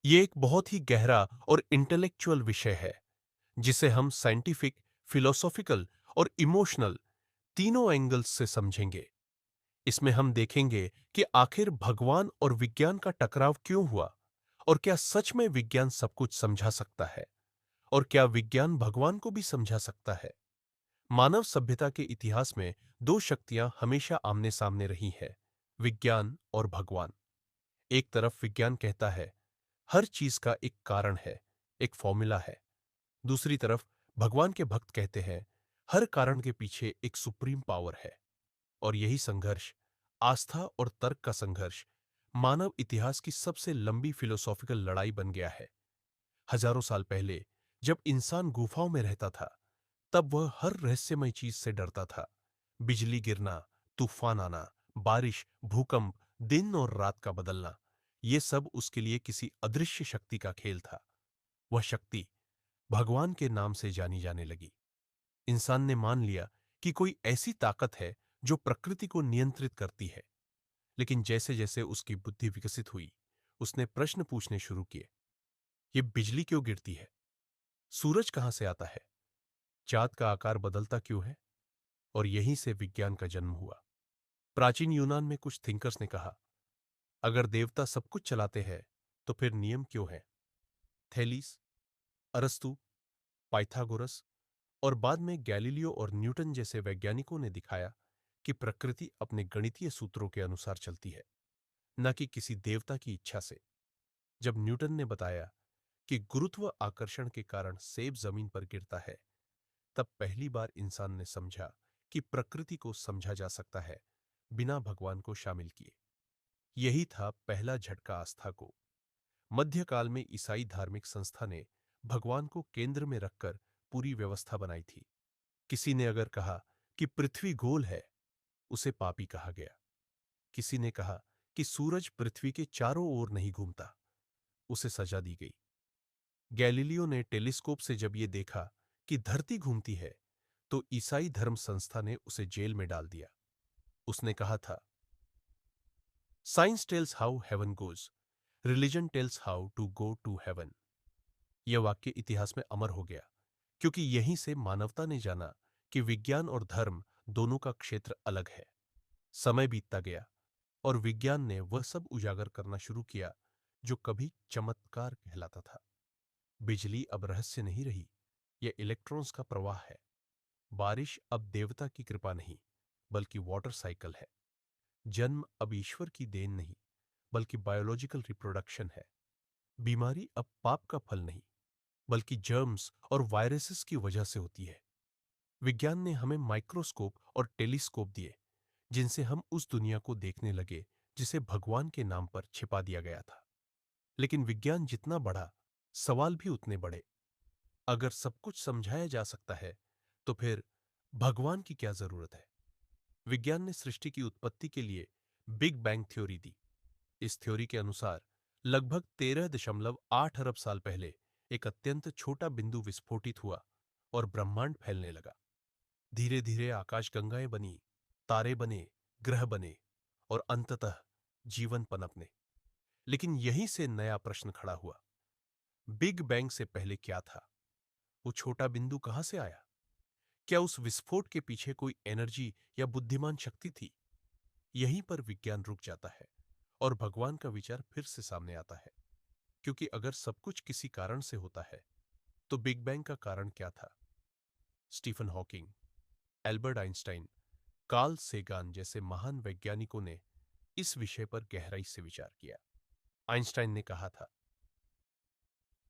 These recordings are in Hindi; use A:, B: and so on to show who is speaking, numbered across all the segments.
A: ये एक बहुत ही गहरा और इंटेलेक्चुअल विषय है जिसे हम साइंटिफिक, फिलोसॉफिकल और इमोशनल तीनों एंगल्स से समझेंगे। इसमें हम देखेंगे कि आखिर भगवान और विज्ञान का टकराव क्यों हुआ और क्या सच में विज्ञान सब कुछ समझा सकता है और क्या विज्ञान भगवान को भी समझा सकता है। मानव सभ्यता के इतिहास में दो शक्तियां हमेशा आमने सामने रही हैं, विज्ञान और भगवान। एक तरफ विज्ञान कहता है हर चीज का एक कारण है, एक फॉर्मूला है। दूसरी तरफ भगवान के भक्त कहते हैं हर कारण के पीछे एक सुप्रीम पावर है। और यही संघर्ष, आस्था और तर्क का संघर्ष, मानव इतिहास की सबसे लंबी फिलोसॉफिकल लड़ाई बन गया है। हजारों साल पहले जब इंसान गुफाओं में रहता था, तब वह हर रहस्यमय चीज से डरता था। बिजली गिरना, तूफान आना, बारिश, भूकंप, दिन और रात का बदलना, ये सब उसके लिए किसी अदृश्य शक्ति का खेल था। वह शक्ति भगवान के नाम से जानी जाने लगी। इंसान ने मान लिया कि कोई ऐसी ताकत है जो प्रकृति को नियंत्रित करती है। लेकिन जैसे जैसे उसकी बुद्धि विकसित हुई, उसने प्रश्न पूछने शुरू किए। ये बिजली क्यों गिरती है? सूरज कहां से आता है? चांद का आकार बदलता क्यों है? और यहीं से विज्ञान का जन्म हुआ। प्राचीन यूनान में कुछ थिंकर्स ने कहा, अगर देवता सब कुछ चलाते हैं, तो फिर नियम क्यों है? थेलीस, अरस्तु, पाइथागोरस और बाद में गैलीलियो और न्यूटन जैसे वैज्ञानिकों ने दिखाया कि प्रकृति अपने गणितीय सूत्रों के अनुसार चलती है, न कि किसी देवता की इच्छा से। जब न्यूटन ने बताया कि गुरुत्व आकर्षण के कारण सेब जमीन पर गिरता है, तब पहली बार इंसान ने समझा कि प्रकृति को समझा जा सकता है बिना भगवान को शामिल किए। यही था पहला झटका आस्था को। मध्यकाल में ईसाई धार्मिक संस्था ने भगवान को केंद्र में रखकर पूरी व्यवस्था बनाई थी। किसी ने अगर कहा कि पृथ्वी गोल है, उसे पापी कहा गया। किसी ने कहा कि सूरज पृथ्वी के चारों ओर नहीं घूमता, उसे सजा दी गई। गैलीलियो ने टेलीस्कोप से जब ये देखा कि धरती घूमती है, तो ईसाई धर्म संस्था ने उसे जेल में डाल दिया। उसने कहा था, science tells how heaven goes, religion tells how to go to heaven. यह वाक्य इतिहास में अमर हो गया, क्योंकि यहीं से मानवता ने जाना कि विज्ञान और धर्म दोनों का क्षेत्र अलग है। समय बीतता गया और विज्ञान ने वह सब उजागर करना शुरू किया जो कभी चमत्कार कहलाता था। बिजली अब रहस्य नहीं रही, यह इलेक्ट्रॉन्स का प्रवाह है। बारिश अब देवता की कृपा नहीं, बल्कि वाटर साइकिल है। जन्म अब ईश्वर की देन नहीं, बल्कि बायोलॉजिकल रिप्रोडक्शन है। बीमारी अब पाप का फल नहीं, बल्कि जर्म्स और वायरसेस की वजह से होती है। विज्ञान ने हमें माइक्रोस्कोप और टेलीस्कोप दिए, जिनसे हम उस दुनिया को देखने लगे जिसे भगवान के नाम पर छिपा दिया गया था। लेकिन विज्ञान जितना बढ़ा, सवाल भी उतने बड़े। अगर सब कुछ समझाया जा सकता है, तो फिर भगवान की क्या जरूरत है? विज्ञान ने सृष्टि की उत्पत्ति के लिए बिग बैंग थ्योरी दी। इस थ्योरी के अनुसार लगभग 13.8 अरब साल पहले एक अत्यंत छोटा बिंदु विस्फोटित हुआ और ब्रह्मांड फैलने लगा। धीरे धीरे आकाशगंगाएं बनी, तारे बने, ग्रह बने और अंततः जीवन पनपने। लेकिन यहीं से नया प्रश्न खड़ा हुआ, बिग बैंग से पहले क्या था? वो छोटा बिंदु कहां से आया? क्या उस विस्फोट के पीछे कोई एनर्जी या बुद्धिमान शक्ति थी? यहीं पर विज्ञान रुक जाता है और भगवान का विचार फिर से सामने आता है। क्योंकि अगर सब कुछ किसी कारण से होता है, तो बिग बैंग का कारण क्या था? Stephen Hawking, Albert Einstein, Carl Sagan जैसे महान वैज्ञानिकों ने इस विषय पर गहराई से विचार किया। आइंस्टाइन ने कहा था,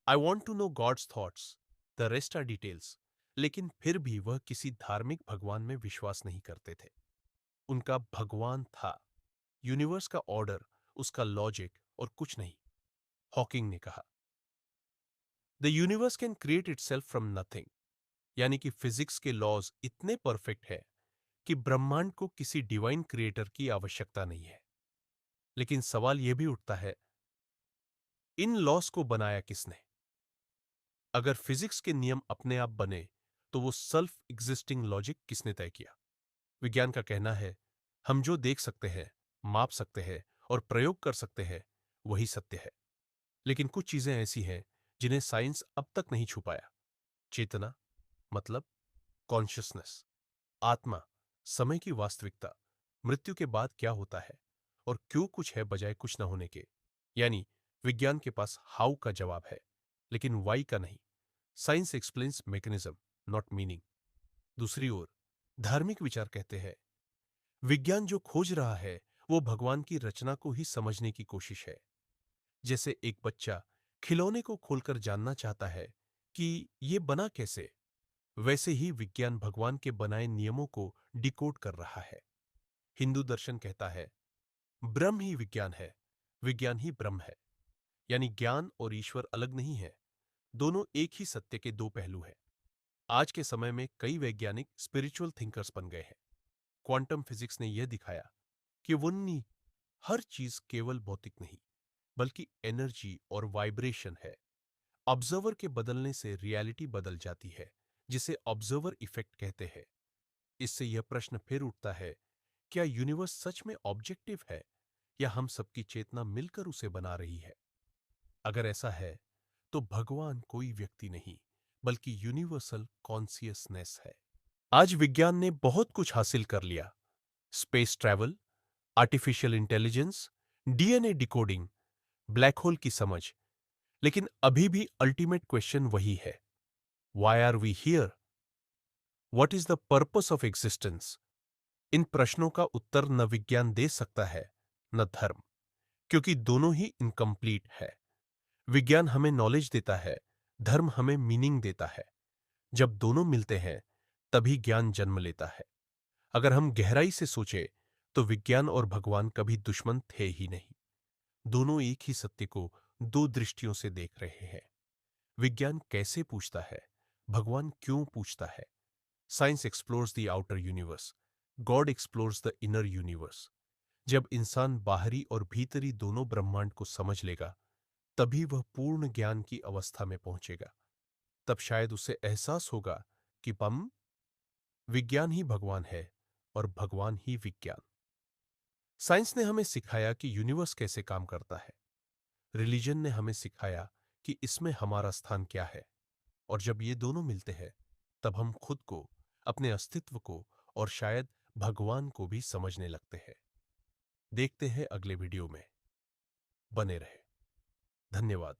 A: I want to know God's thoughts, the rest are details. लेकिन फिर भी वह किसी धार्मिक भगवान में विश्वास नहीं करते थे। उनका भगवान था यूनिवर्स का ऑर्डर, उसका लॉजिक और कुछ नहीं। हॉकिंग ने कहा, the universe can create itself from nothing. यानी कि फिजिक्स के लॉज इतने परफेक्ट है कि ब्रह्मांड को किसी डिवाइन क्रिएटर की आवश्यकता नहीं है। लेकिन सवाल यह भी उठता है, इन लॉस को बनाया किसने? अगर फिजिक्स के नियम अपने आप बने, तो वो सेल्फ एग्जिस्टिंग लॉजिक किसने तय किया? विज्ञान का कहना है, हम जो देख सकते हैं, माप सकते हैं और प्रयोग कर सकते हैं, वही सत्य है। लेकिन कुछ चीजें ऐसी हैं जिन्हें साइंस अब तक नहीं छुपाया। चेतना मतलब कॉन्शियसनेस, आत्मा, समय की वास्तविकता, मृत्यु के बाद क्या होता है और क्यों कुछ है बजाय कुछ न होने के। यानी विज्ञान के पास हाउ का जवाब है, लेकिन वाई का नहीं। Science explains mechanism, not meaning. दूसरी ओर धार्मिक विचार कहते हैं विज्ञान जो खोज रहा है वो भगवान की रचना को ही समझने की कोशिश है। जैसे एक बच्चा खिलौने को खोलकर जानना चाहता है कि ये बना कैसे, वैसे ही विज्ञान भगवान के बनाए नियमों को डिकोड कर रहा है। हिंदू दर्शन कहता है ब्रह्म ही विज्ञान है, विज्ञान ही ब्रह्म है। यानी ज्ञान और ईश्वर अलग नहीं है, दोनों एक ही सत्य के दो पहलू हैं। आज के समय में कई वैज्ञानिक स्पिरिचुअल थिंकर्स बन गए हैं। क्वांटम फिजिक्स ने यह दिखाया कि वन्नी हर चीज केवल भौतिक नहीं, बल्कि एनर्जी और वाइब्रेशन है। ऑब्जर्वर के बदलने से रियलिटी बदल जाती है, जिसे ऑब्जर्वर इफेक्ट कहते हैं। इससे यह प्रश्न फिर उठता है, क्या यूनिवर्स सच में ऑब्जेक्टिव है या हम सबकी चेतना मिलकर उसे बना रही है? अगर ऐसा है तो भगवान कोई व्यक्ति नहीं, बल्कि यूनिवर्सल कॉन्सियसनेस है। आज विज्ञान ने बहुत कुछ हासिल कर लिया। Space travel, artificial intelligence, DNA decoding, black hole की समझ। लेकिन अभी भी अल्टीमेट क्वेश्चन वही है, why are we here? What is the purpose of existence? इन प्रश्नों का उत्तर न विज्ञान दे सकता है, न धर्म, क्योंकि दोनों ही इनकम्प्लीट है। विज्ञान हमें नॉलेज देता है, धर्म हमें मीनिंग देता है। जब दोनों मिलते हैं तभी ज्ञान जन्म लेता है। अगर हम गहराई से सोचें तो विज्ञान और भगवान कभी दुश्मन थे ही नहीं। दोनों एक ही सत्य को दो दृष्टियों से देख रहे हैं। विज्ञान कैसे पूछता है, भगवान क्यों पूछता है। Science explores the outer universe, God explores the inner universe. जब इंसान बाहरी और भीतरी दोनों ब्रह्मांड को समझ लेगा, तभी वह पूर्ण ज्ञान की अवस्था में पहुंचेगा। तब शायद उसे एहसास होगा कि पम विज्ञान ही भगवान है और भगवान ही विज्ञान। साइंस ने हमें सिखाया कि यूनिवर्स कैसे काम करता है। रिलीजन ने हमें सिखाया कि इसमें हमारा स्थान क्या है। और जब ये दोनों मिलते हैं तब हम खुद को, अपने अस्तित्व को और शायद भगवान को भी समझने लगते हैं। देखते हैं अगले वीडियो में। बने रहे। धन्यवाद।